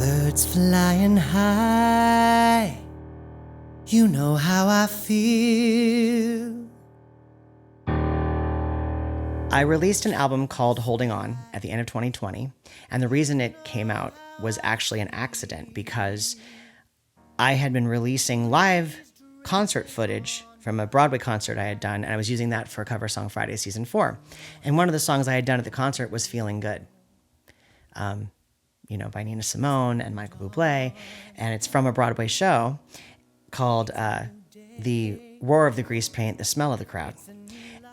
Birds flying high, you know how I feel. I released an album called Holding On at the end of 2020, and the reason it came out was actually an accident because I had been releasing live concert footage from a Broadway concert I had done, and I was using that for Cover Song Friday Season 4. And one of the songs I had done at the concert was Feelin Good, by Nina Simone and Michael Bublé, and it's from a Broadway show called The Roar of the Greasepaint, The Smell of the Crowd.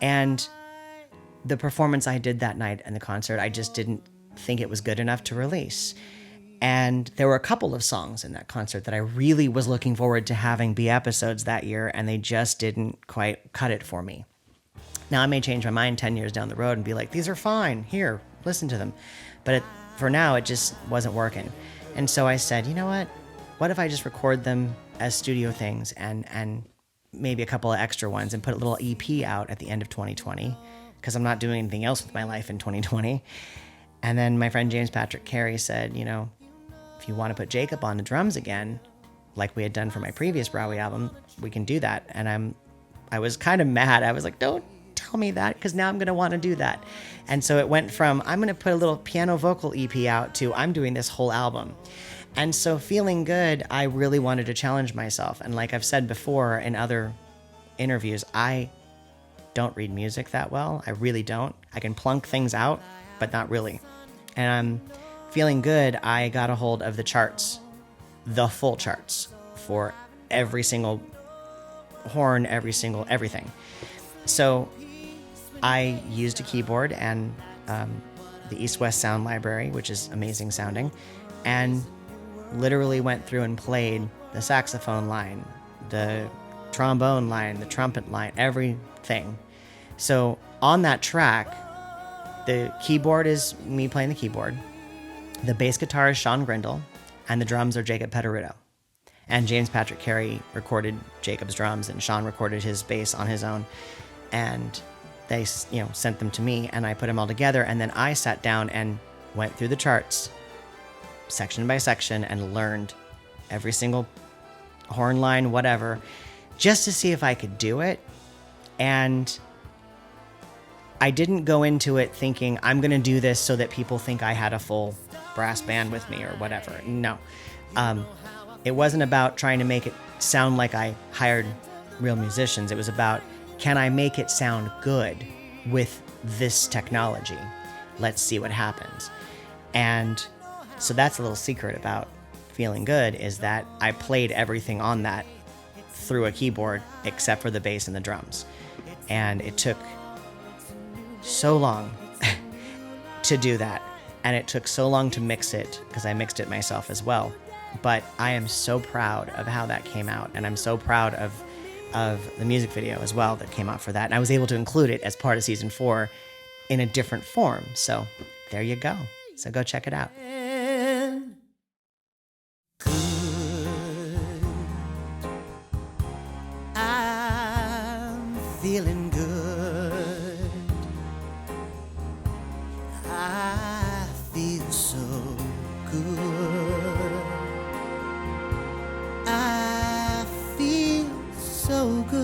And the performance I did that night in the concert, I just didn't think it was good enough to release. And there were a couple of songs in that concert that I really was looking forward to having be episodes that year, and they just didn't quite cut it for me. Now, I may change my mind 10 years down the road and be like, these are fine, here, listen to them. But for now, it just wasn't working. And so I said, you know what if I just record them as studio things and maybe a couple of extra ones and put a little EP out at the end of 2020, because I'm not doing anything else with my life in 2020. And then my friend James Patrick Carey said, if you want to put Jacob on the drums again, like we had done for my previous Broadway album, we can do that. And I was kind of mad. I was like, don't tell me that, because now I'm going to want to do that. And so it went from, I'm going to put a little piano vocal EP out to, I'm doing this whole album. And so Feelin Good, I really wanted to challenge myself. And like I've said before in other interviews, I don't read music that well. I really don't. I can plunk things out, but not really. And Feelin Good, I got a hold of the charts, the full charts for every single horn, everything. So I used a keyboard and the East West Sound Library, which is amazing sounding, and literally went through and played the saxophone line, the trombone line, the trumpet line, everything. So on that track, the keyboard is me playing the keyboard, the bass guitar is Sean Grindle, and the drums are Jacob Pederito. And James Patrick Carey recorded Jacob's drums, and Sean recorded his bass on his own. And they, sent them to me, and I put them all together. And then I sat down and went through the charts, section by section, and learned every single horn line, whatever, just to see if I could do it. And I didn't go into it thinking I'm going to do this so that people think I had a full brass band with me or whatever. No. It wasn't about trying to make it sound like I hired real musicians. It was about, can I make it sound good with this technology? Let's see what happens. And so that's a little secret about Feelin Good, is that I played everything on that through a keyboard except for the bass and the drums. And it took so long to do that, and it took so long to mix it, because I mixed it myself as well. But I am so proud of how that came out, and I'm so proud of the music video as well that came out for that. And I was able to include it as part of season 4 in a different form. So there you go. So go check it out. I'm feeling good. I feel so good. I feel so good.